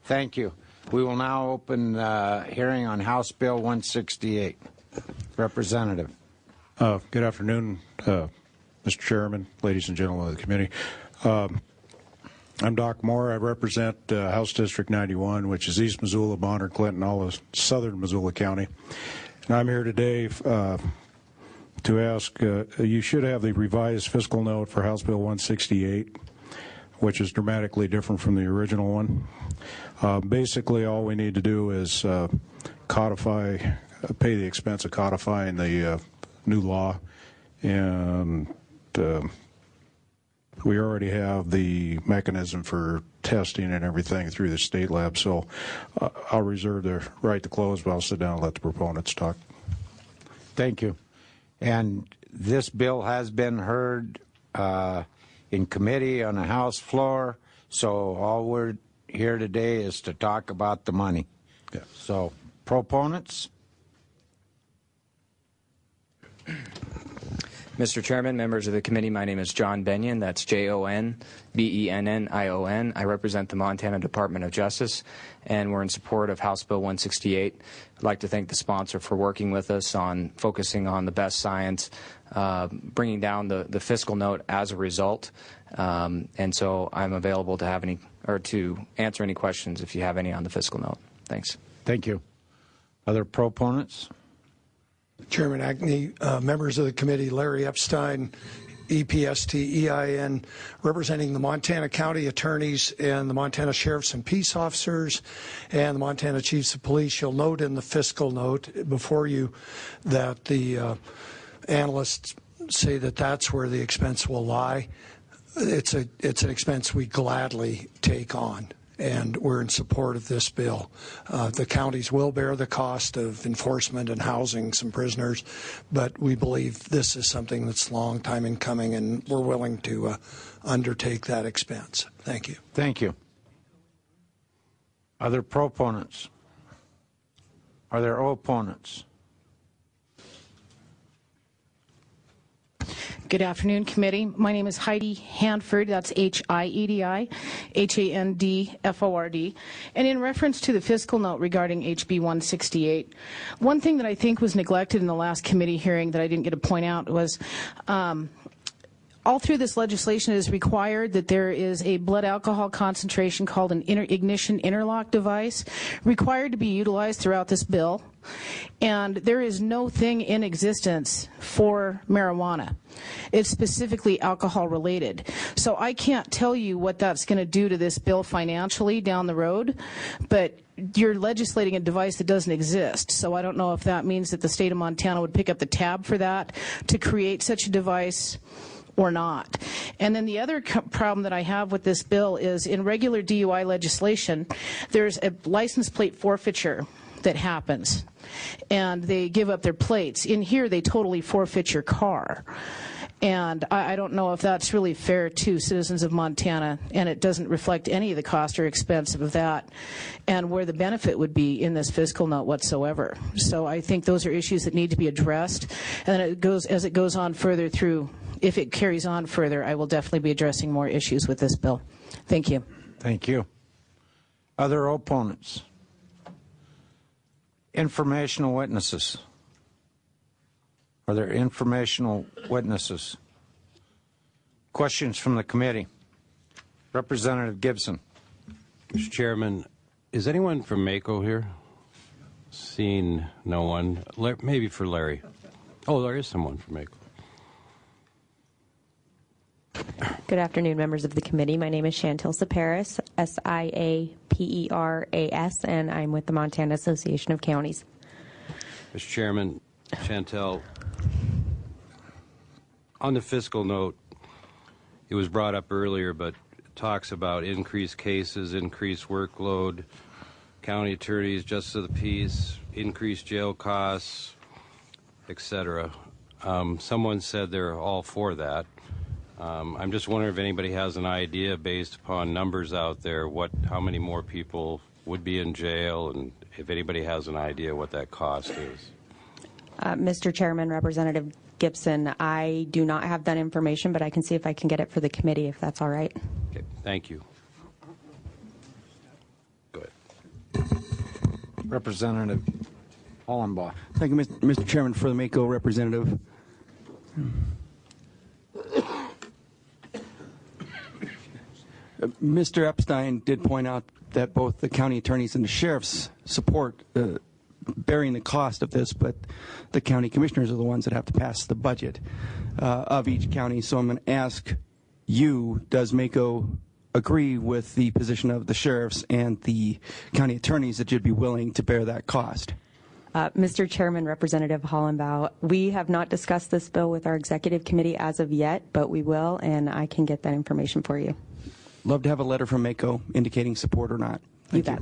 Thank you. We will now open hearing on House Bill 168. Representative. Good afternoon, Mr. Chairman, ladies and gentlemen of the committee. I'm Doc Moore. I represent House District 91, which is East Missoula, Bonner, Clinton, all of southern Missoula County. And I'm here today to ask, you should have the revised fiscal note for House Bill 168, which is dramatically different from the original one. Basically, all we need to do is pay the expense of codifying the new law, and we already have the mechanism for testing and everything through the state lab, so I'll reserve the right to close, but I'll sit down and let the proponents talk. Thank you. And this bill has been heard in committee on the House floor, so all we're here today is to talk about the money. Yeah. So, proponents? Mr. Chairman, members of the committee, my name is John Bennion. That's J-O-N-B-E-N-N-I-O-N. I represent the Montana Department of Justice, and we're in support of House Bill 168. I'd like to thank the sponsor for working with us on focusing on the best science, bringing down the fiscal note as a result. And so I'm available to have to answer any questions if you have any on the fiscal note. Thanks. Thank you. Other proponents? Chairman Ackney, members of the committee, Larry Epstein, EPST-EIN, representing the Montana County Attorneys and the Montana Sheriffs and Peace Officers and the Montana Chiefs of Police. You'll note in the fiscal note before you that the analysts say that that's where the expense will lie. It's an expense we gladly take on, and we're in support of this bill. The counties will bear the cost of enforcement and housing some prisoners, but we believe this is something that's a long time in coming, and we're willing to undertake that expense. Thank you. Thank you. Other proponents? Are there opponents? Good afternoon, committee. My name is Hiedi Handford. That's H-I-E-D-I, H-A-N-D-F-O-R-D. And in reference to the fiscal note regarding HB 168, one thing that I think was neglected in the last committee hearing that I didn't get to point out was all through this legislation it is required that there is a blood alcohol concentration called an ignition interlock device required to be utilized throughout this bill. And there is no thing in existence for marijuana. It's specifically alcohol related. So I can't tell you what that's going to do to this bill financially down the road, but you're legislating a device that doesn't exist. So I don't know if that means that the state of Montana would pick up the tab for that to create such a device or not. And then the other problem that I have with this bill is in regular DUI legislation, there's a license plate forfeiture that happens, and they give up their plates. In here, they totally forfeit your car. And I don't know if that's really fair to citizens of Montana, and it doesn't reflect any of the cost or expense of that and where the benefit would be in this fiscal note whatsoever. So I think those are issues that need to be addressed. And then as it goes on further through, if it carries on further, I will definitely be addressing more issues with this bill. Thank you. Thank you. Other opponents? Informational witnesses. Are there informational witnesses? Questions from the committee? Representative Gibson. Mr. Chairman, is anyone from MACO here? Seeing no one. Maybe for Larry. Oh, there is someone from MACO. Good afternoon, members of the committee. My name is Chantel Siparis, S-I-A-P-E-R-A-S, and I'm with the Montana Association of Counties. Mr. Chairman, Chantel, on the fiscal note, it was brought up earlier, but it talks about increased cases, increased workload, county attorneys, justice of the peace, increased jail costs, etc. Someone said they're all for that. I'm just wondering if anybody has an idea based upon numbers out there how many more people would be in jail, and if anybody has an idea what that cost is. Mr. Chairman, Representative Gibson, I do not have that information, but I can see if I can get it for the committee, if that's all right. Okay, thank you. Go ahead. Representative Hollenbaugh. Thank you, Mr. Chairman. For the Mako representative. Mr. Epstein did point out that both the county attorneys and the sheriffs support bearing the cost of this, but the county commissioners are the ones that have to pass the budget of each county. So I'm going to ask you, does Mako agree with the position of the sheriffs and the county attorneys that you'd be willing to bear that cost? Mr. Chairman, Representative Hollenbaugh, we have not discussed this bill with our executive committee as of yet, but we will, and I can get that information for you. Love to have a letter from Mako indicating support or not. Thank you.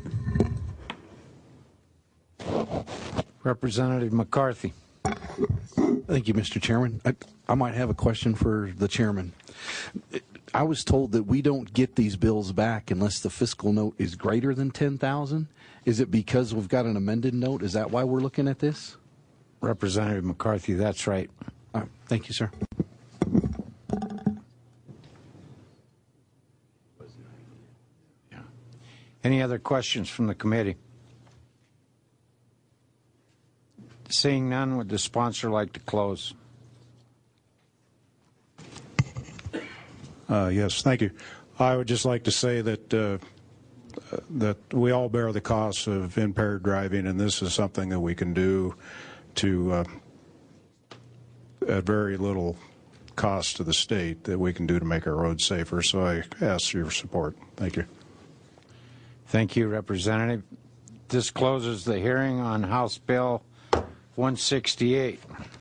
Representative McCarthy. Thank you, Mr. Chairman. I might have a question for the chairman. I was told that we don't get these bills back unless the fiscal note is greater than $10,000. Is it because we've got an amended note? Is that why we're looking at this? Representative McCarthy, that's right. Thank you, sir. Any other questions from the committee? Seeing none, would the sponsor like to close? Yes, thank you. I would just like to say that that we all bear the costs of impaired driving, and this is something that we can do to at very little cost to the state that we can do to make our roads safer. So I ask your support. Thank you. Thank you, Representative. This closes the hearing on House Bill 168.